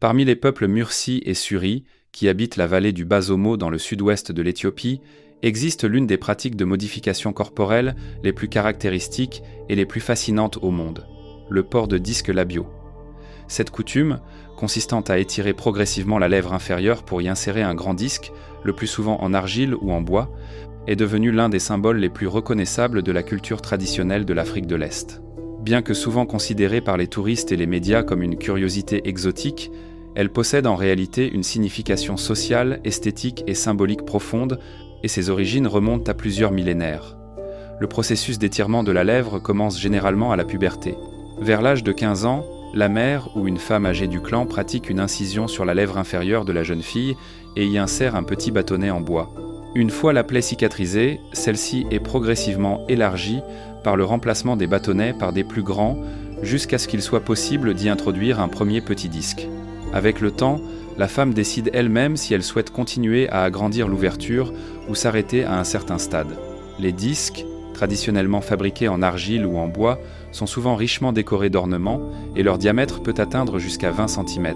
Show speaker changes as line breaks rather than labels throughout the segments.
Parmi les peuples Mursi et Suri, qui habitent la vallée du Bas-Omo dans le sud-ouest de l'Éthiopie, existe l'une des pratiques de modification corporelle les plus caractéristiques et les plus fascinantes au monde, le port de disques labiaux. Cette coutume, consistant à étirer progressivement la lèvre inférieure pour y insérer un grand disque, le plus souvent en argile ou en bois, est devenue l'un des symboles les plus reconnaissables de la culture traditionnelle de l'Afrique de l'Est. Bien que souvent considérée par les touristes et les médias comme une curiosité exotique, elle possède en réalité une signification sociale, esthétique et symbolique profonde, et ses origines remontent à plusieurs millénaires. Le processus d'étirement de la lèvre commence généralement à la puberté. Vers l'âge de 15 ans, la mère ou une femme âgée du clan pratique une incision sur la lèvre inférieure de la jeune fille et y insère un petit bâtonnet en bois. Une fois la plaie cicatrisée, celle-ci est progressivement élargie par le remplacement des bâtonnets par des plus grands, jusqu'à ce qu'il soit possible d'y introduire un premier petit disque. Avec le temps, la femme décide elle-même si elle souhaite continuer à agrandir l'ouverture ou s'arrêter à un certain stade. Les disques, traditionnellement fabriqués en argile ou en bois, sont souvent richement décorés d'ornements et leur diamètre peut atteindre jusqu'à 20 cm.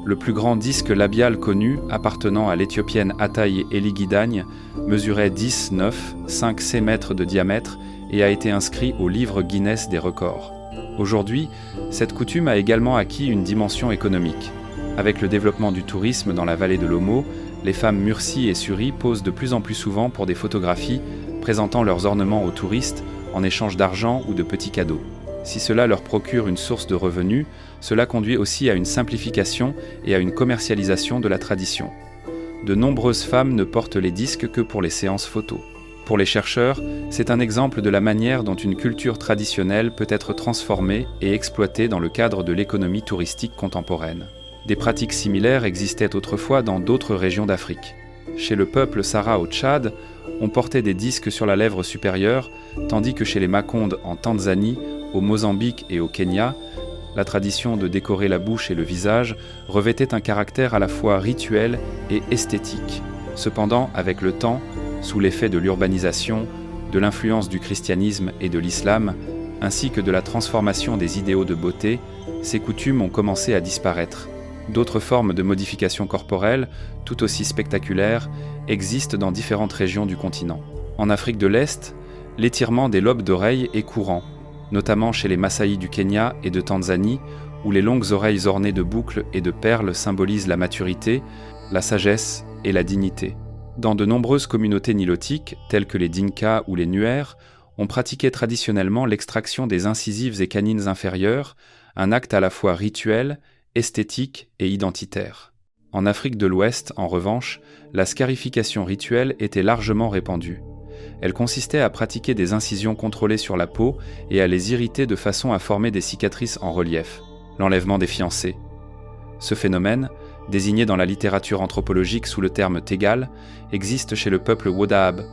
Le plus grand disque labial connu, appartenant à l'Éthiopienne Ataï Eligidagne, mesurait 10,9, 5 cm de diamètre et a été inscrit au livre Guinness des records. Aujourd'hui, cette coutume a également acquis une dimension économique. Avec le développement du tourisme dans la vallée de l'Omo, les femmes Mursi et Suri posent de plus en plus souvent pour des photographies présentant leurs ornements aux touristes en échange d'argent ou de petits cadeaux. Si cela leur procure une source de revenus, cela conduit aussi à une simplification et à une commercialisation de la tradition. De nombreuses femmes ne portent les disques que pour les séances photos. Pour les chercheurs, c'est un exemple de la manière dont une culture traditionnelle peut être transformée et exploitée dans le cadre de l'économie touristique contemporaine. Des pratiques similaires existaient autrefois dans d'autres régions d'Afrique. Chez le peuple Sara au Tchad, on portait des disques sur la lèvre supérieure, tandis que chez les Makonde en Tanzanie, au Mozambique et au Kenya, la tradition de décorer la bouche et le visage revêtait un caractère à la fois rituel et esthétique. Cependant, avec le temps, sous l'effet de l'urbanisation, de l'influence du christianisme et de l'islam, ainsi que de la transformation des idéaux de beauté, ces coutumes ont commencé à disparaître. D'autres formes de modification corporelle, tout aussi spectaculaires, existent dans différentes régions du continent. En Afrique de l'Est, l'étirement des lobes d'oreilles est courant, notamment chez les Masaï du Kenya et de Tanzanie, où les longues oreilles ornées de boucles et de perles symbolisent la maturité, la sagesse et la dignité. Dans de nombreuses communautés nilotiques, telles que les Dinka ou les Nuer, on pratiquait traditionnellement l'extraction des incisives et canines inférieures, un acte à la fois rituel, esthétique et identitaire. En Afrique de l'Ouest, en revanche, la scarification rituelle était largement répandue. Elle consistait à pratiquer des incisions contrôlées sur la peau et à les irriter de façon à former des cicatrices en relief, l'enlèvement des fiancés. Ce phénomène, désigné dans la littérature anthropologique sous le terme Tegal, existe chez le peuple Wodahab,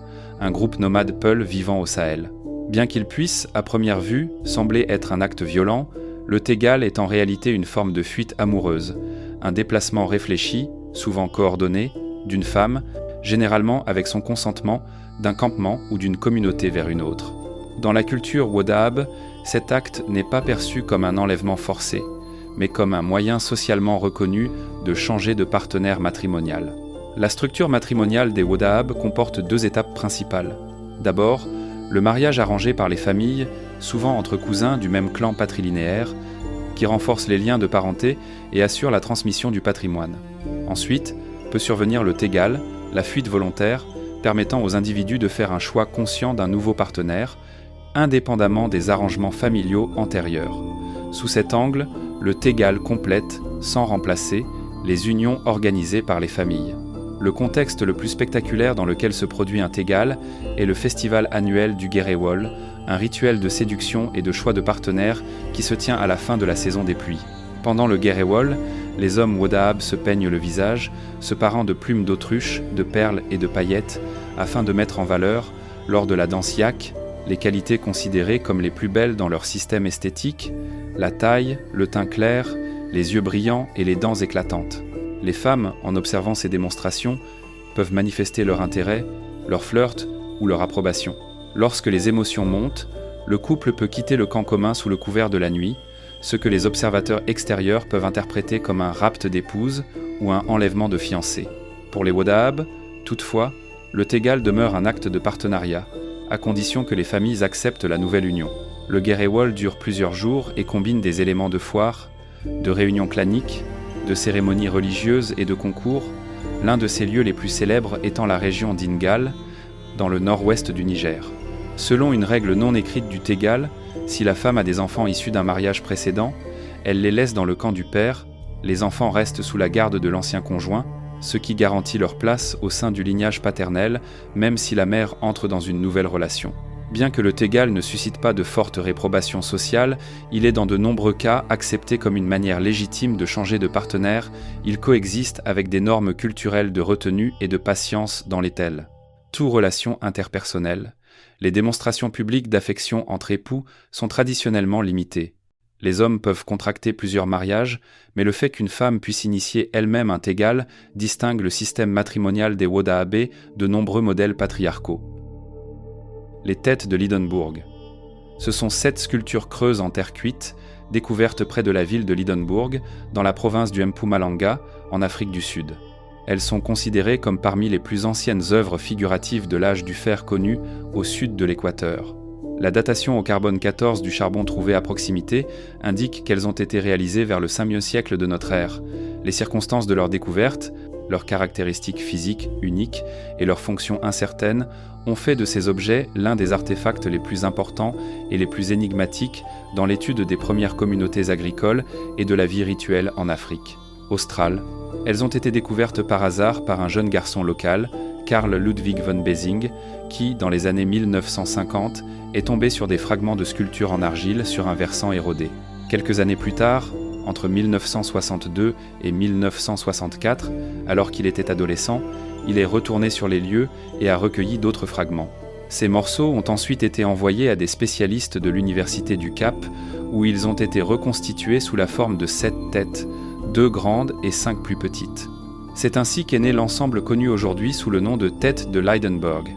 un groupe nomade Peul vivant au Sahel. Bien qu'il puisse, à première vue, sembler être un acte violent, le Tegal est en réalité une forme de fuite amoureuse, un déplacement réfléchi, souvent coordonné, d'une femme, généralement avec son consentement, d'un campement ou d'une communauté vers une autre. Dans la culture Wodahab, cet acte n'est pas perçu comme un enlèvement forcé, mais comme un moyen socialement reconnu de changer de partenaire matrimonial. La structure matrimoniale des Wodahab comporte deux étapes principales. D'abord, le mariage arrangé par les familles, souvent entre cousins du même clan patrilinéaire, qui renforce les liens de parenté et assure la transmission du patrimoine. Ensuite, peut survenir le Tegal, la fuite volontaire, permettant aux individus de faire un choix conscient d'un nouveau partenaire, indépendamment des arrangements familiaux antérieurs. Sous cet angle, le Tegal complète, sans remplacer, les unions organisées par les familles. Le contexte le plus spectaculaire dans lequel se produit un Tegal est le festival annuel du Gerewol, un rituel de séduction et de choix de partenaires qui se tient à la fin de la saison des pluies. Pendant le Gerewol, les hommes Wodahab se peignent le visage, se parant de plumes d'autruche, de perles et de paillettes, afin de mettre en valeur, lors de la danse yak, les qualités considérées comme les plus belles dans leur système esthétique, la taille, le teint clair, les yeux brillants et les dents éclatantes. Les femmes, en observant ces démonstrations, peuvent manifester leur intérêt, leur flirt ou leur approbation. Lorsque les émotions montent, le couple peut quitter le camp commun sous le couvert de la nuit, ce que les observateurs extérieurs peuvent interpréter comme un rapt d'épouse ou un enlèvement de fiancés. Pour les Wodahab, toutefois, le tegal demeure un acte de partenariat, à condition que les familles acceptent la nouvelle union. Le Gerewol dure plusieurs jours et combine des éléments de foire, de réunions claniques, de cérémonies religieuses et de concours, l'un de ses lieux les plus célèbres étant la région d'Ingal, dans le nord-ouest du Niger. Selon une règle non écrite du tegal, si la femme a des enfants issus d'un mariage précédent, elle les laisse dans le camp du père, les enfants restent sous la garde de l'ancien conjoint, ce qui garantit leur place au sein du lignage paternel, même si la mère entre dans une nouvelle relation. Bien que le tegal ne suscite pas de forte réprobation sociale, il est dans de nombreux cas accepté comme une manière légitime de changer de partenaire, il coexiste avec des normes culturelles de retenue et de patience dans les tels. Toute relation interpersonnelle, les démonstrations publiques d'affection entre époux sont traditionnellement limitées. Les hommes peuvent contracter plusieurs mariages, mais le fait qu'une femme puisse initier elle-même un tegal distingue le système matrimonial des Wodahabés de nombreux modèles patriarcaux. Les têtes de Lydenburg. Ce sont 7 sculptures creuses en terre cuite, découvertes près de la ville de Lydenburg, dans la province du Mpumalanga, en Afrique du Sud. Elles sont considérées comme parmi les plus anciennes œuvres figuratives de l'âge du fer connues au sud de l'équateur. La datation au carbone 14 du charbon trouvé à proximité indique qu'elles ont été réalisées vers le 5e siècle de notre ère. Les circonstances de leur découverte, leurs caractéristiques physiques uniques et leurs fonctions incertaines ont fait de ces objets l'un des artefacts les plus importants et les plus énigmatiques dans l'étude des premières communautés agricoles et de la vie rituelle en Afrique australe. Elles ont été découvertes par hasard par un jeune garçon local, Karl Ludwig von Besing, qui, dans les années 1950, est tombé sur des fragments de sculptures en argile sur un versant érodé. Quelques années plus tard, entre 1962 et 1964, alors qu'il était adolescent, il est retourné sur les lieux et a recueilli d'autres fragments. Ces morceaux ont ensuite été envoyés à des spécialistes de l'Université du Cap, où ils ont été reconstitués sous la forme de 7 têtes, 2 grandes et 5 plus petites. C'est ainsi qu'est né l'ensemble connu aujourd'hui sous le nom de têtes de Lydenburg.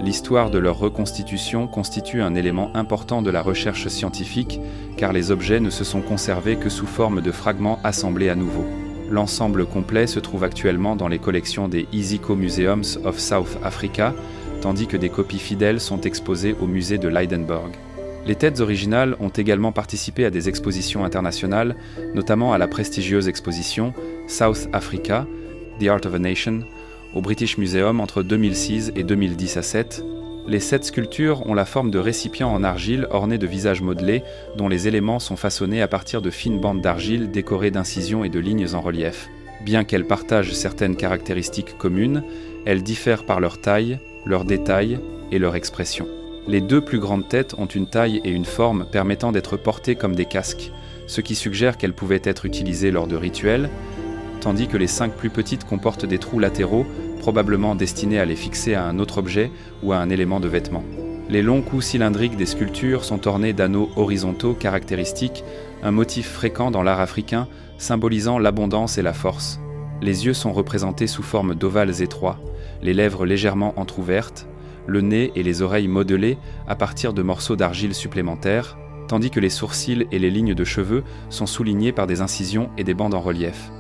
L'histoire de leur reconstitution constitue un élément important de la recherche scientifique, car les objets ne se sont conservés que sous forme de fragments assemblés à nouveau. L'ensemble complet se trouve actuellement dans les collections des Isiko Museums of South Africa, tandis que des copies fidèles sont exposées au musée de Lydenburg. Les têtes originales ont également participé à des expositions internationales, notamment à la prestigieuse exposition South Africa, The Art of a Nation, au British Museum entre 2006 et 2010 à 7. Les 7 sculptures ont la forme de récipients en argile ornés de visages modelés, dont les éléments sont façonnés à partir de fines bandes d'argile décorées d'incisions et de lignes en relief. Bien qu'elles partagent certaines caractéristiques communes, elles diffèrent par leur taille, leurs détails et leur expression. Les 2 plus grandes têtes ont une taille et une forme permettant d'être portées comme des casques, ce qui suggère qu'elles pouvaient être utilisées lors de rituels, tandis que les 5 plus petites comportent des trous latéraux, probablement destinés à les fixer à un autre objet ou à un élément de vêtement. Les longs coups cylindriques des sculptures sont ornés d'anneaux horizontaux caractéristiques, un motif fréquent dans l'art africain symbolisant l'abondance et la force. Les yeux sont représentés sous forme d'ovales étroits, les lèvres légèrement entr'ouvertes, le nez et les oreilles modelés à partir de morceaux d'argile supplémentaires, tandis que les sourcils et les lignes de cheveux sont soulignés par des incisions et des bandes en relief.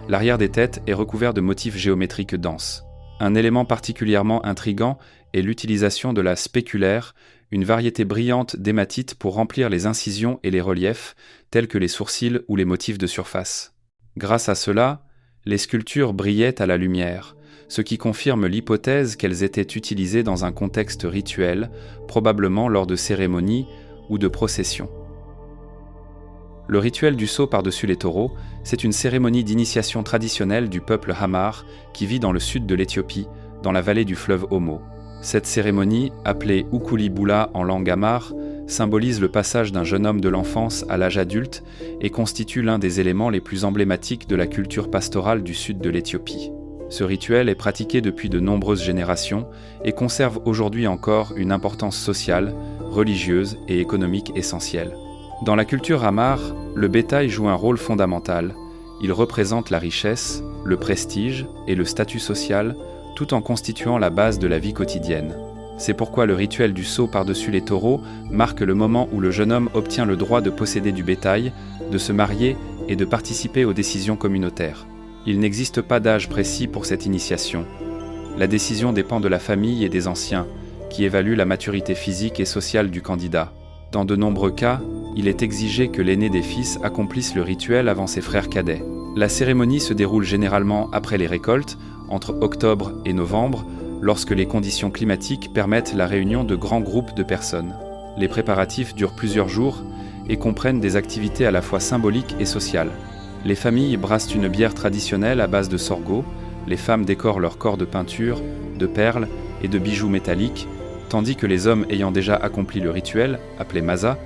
L'arrière des têtes est recouvert de motifs géométriques denses. Un élément particulièrement intrigant est l'utilisation de la spéculaire, une variété brillante d'hématite pour remplir les incisions et les reliefs, tels que les sourcils ou les motifs de surface. Grâce à cela, les sculptures brillaient à la lumière, ce qui confirme l'hypothèse qu'elles étaient utilisées dans un contexte rituel, probablement lors de cérémonies ou de processions. Le rituel du saut par-dessus les taureaux, c'est une cérémonie d'initiation traditionnelle du peuple Hamar qui vit dans le sud de l'Éthiopie, dans la vallée du fleuve Omo. Cette cérémonie, appelée Ukulibula en langue Hamar, symbolise le passage d'un jeune homme de l'enfance à l'âge adulte et constitue l'un des éléments les plus emblématiques de la culture pastorale du sud de l'Éthiopie. Ce rituel est pratiqué depuis de nombreuses générations et conserve aujourd'hui encore une importance sociale, religieuse et économique essentielle. Dans la culture Hamar, le bétail joue un rôle fondamental. Il représente la richesse, le prestige et le statut social, tout en constituant la base de la vie quotidienne. C'est pourquoi le rituel du saut par-dessus les taureaux marque le moment où le jeune homme obtient le droit de posséder du bétail, de se marier et de participer aux décisions communautaires. Il n'existe pas d'âge précis pour cette initiation. La décision dépend de la famille et des anciens, qui évaluent la maturité physique et sociale du candidat. Dans de nombreux cas, il est exigé que l'aîné des fils accomplisse le rituel avant ses frères cadets. La cérémonie se déroule généralement après les récoltes, entre octobre et novembre, lorsque les conditions climatiques permettent la réunion de grands groupes de personnes. Les préparatifs durent plusieurs jours et comprennent des activités à la fois symboliques et sociales. Les familles brassent une bière traditionnelle à base de sorgho, les femmes décorent leur corps de peinture, de perles et de bijoux métalliques, tandis que les hommes ayant déjà accompli le rituel, appelé masa,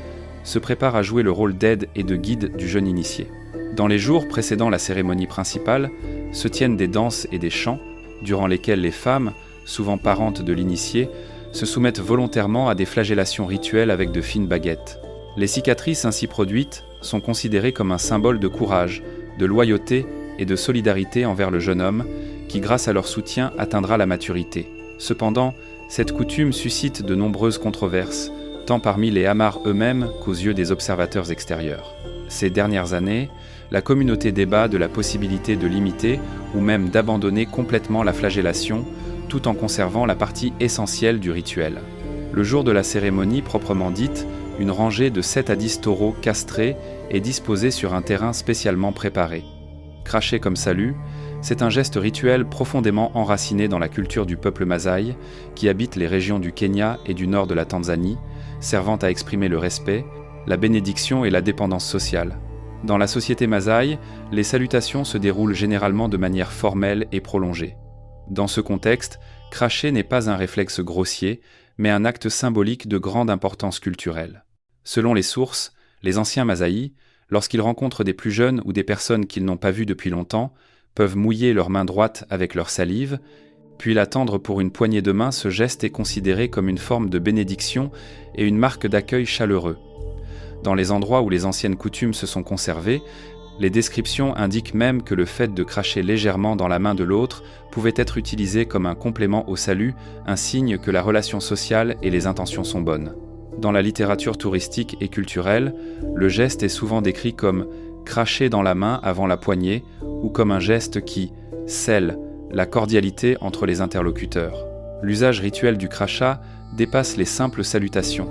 se préparent à jouer le rôle d'aide et de guide du jeune initié. Dans les jours précédant la cérémonie principale, se tiennent des danses et des chants, durant lesquels les femmes, souvent parentes de l'initié, se soumettent volontairement à des flagellations rituelles avec de fines baguettes. Les cicatrices ainsi produites sont considérées comme un symbole de courage, de loyauté et de solidarité envers le jeune homme, qui grâce à leur soutien atteindra la maturité. Cependant, cette coutume suscite de nombreuses controverses, tant parmi les Amars eux-mêmes qu'aux yeux des observateurs extérieurs. Ces dernières années, la communauté débat de la possibilité de limiter ou même d'abandonner complètement la flagellation, tout en conservant la partie essentielle du rituel. Le jour de la cérémonie proprement dite, une rangée de 7 à 10 taureaux castrés est disposée sur un terrain spécialement préparé. Cracher comme salut, c'est un geste rituel profondément enraciné dans la culture du peuple Masaï, qui habite les régions du Kenya et du nord de la Tanzanie, servant à exprimer le respect, la bénédiction et la dépendance sociale. Dans la société Masaï, les salutations se déroulent généralement de manière formelle et prolongée. Dans ce contexte, cracher n'est pas un réflexe grossier, mais un acte symbolique de grande importance culturelle. Selon les sources, les anciens Masaï, lorsqu'ils rencontrent des plus jeunes ou des personnes qu'ils n'ont pas vues depuis longtemps, peuvent mouiller leur main droite avec leur salive, puis la tendre pour une poignée de main. Ce geste est considéré comme une forme de bénédiction et une marque d'accueil chaleureux. Dans les endroits où les anciennes coutumes se sont conservées, les descriptions indiquent même que le fait de cracher légèrement dans la main de l'autre pouvait être utilisé comme un complément au salut, un signe que la relation sociale et les intentions sont bonnes. Dans la littérature touristique et culturelle, le geste est souvent décrit comme « cracher dans la main avant la poignée » ou comme un geste qui scelle la cordialité entre les interlocuteurs. L'usage rituel du crachat dépasse les simples salutations.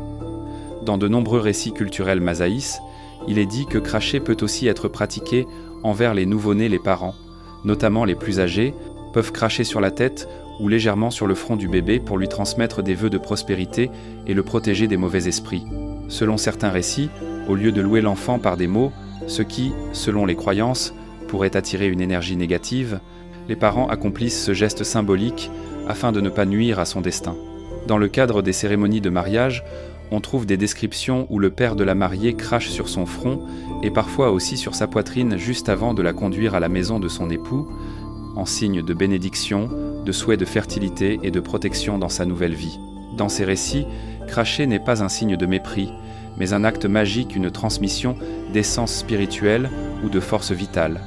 Dans de nombreux récits culturels masaïs, il est dit que cracher peut aussi être pratiqué envers les nouveau-nés, les parents, notamment les plus âgés, peuvent cracher sur la tête ou légèrement sur le front du bébé pour lui transmettre des vœux de prospérité et le protéger des mauvais esprits. Selon certains récits, au lieu de louer l'enfant par des mots, ce qui, selon les croyances, pourrait attirer une énergie négative, les parents accomplissent ce geste symbolique afin de ne pas nuire à son destin. Dans le cadre des cérémonies de mariage, on trouve des descriptions où le père de la mariée crache sur son front et parfois aussi sur sa poitrine juste avant de la conduire à la maison de son époux, en signe de bénédiction, de souhait de fertilité et de protection dans sa nouvelle vie. Dans ces récits, cracher n'est pas un signe de mépris, mais un acte magique, une transmission d'essence spirituelle ou de force vitale.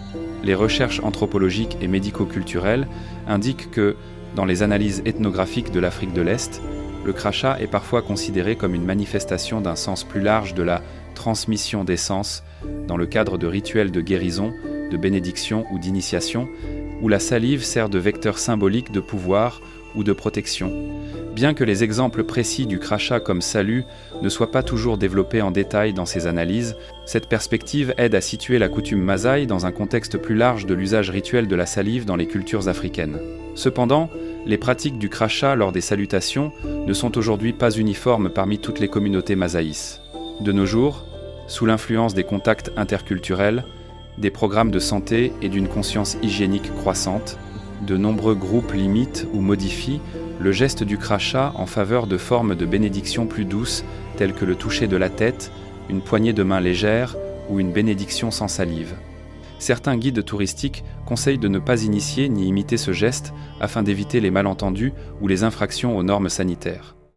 Les recherches anthropologiques et médico-culturelles indiquent que, dans les analyses ethnographiques de l'Afrique de l'Est, le crachat est parfois considéré comme une manifestation d'un sens plus large de la transmission d'essence dans le cadre de rituels de guérison, de bénédiction ou d'initiation, où la salive sert de vecteur symbolique de pouvoir ou de protection. Bien que les exemples précis du crachat comme salut ne soient pas toujours développés en détail dans ces analyses, cette perspective aide à situer la coutume masaï dans un contexte plus large de l'usage rituel de la salive dans les cultures africaines. Cependant, les pratiques du crachat lors des salutations ne sont aujourd'hui pas uniformes parmi toutes les communautés masaïs. De nos jours, sous l'influence des contacts interculturels, des programmes de santé et d'une conscience hygiénique croissante, de nombreux groupes limitent ou modifient le geste du crachat en faveur de formes de bénédiction plus douces telles que le toucher de la tête, une poignée de main légère ou une bénédiction sans salive. Certains guides touristiques conseillent de ne pas initier ni imiter ce geste afin d'éviter les malentendus ou les infractions aux normes sanitaires.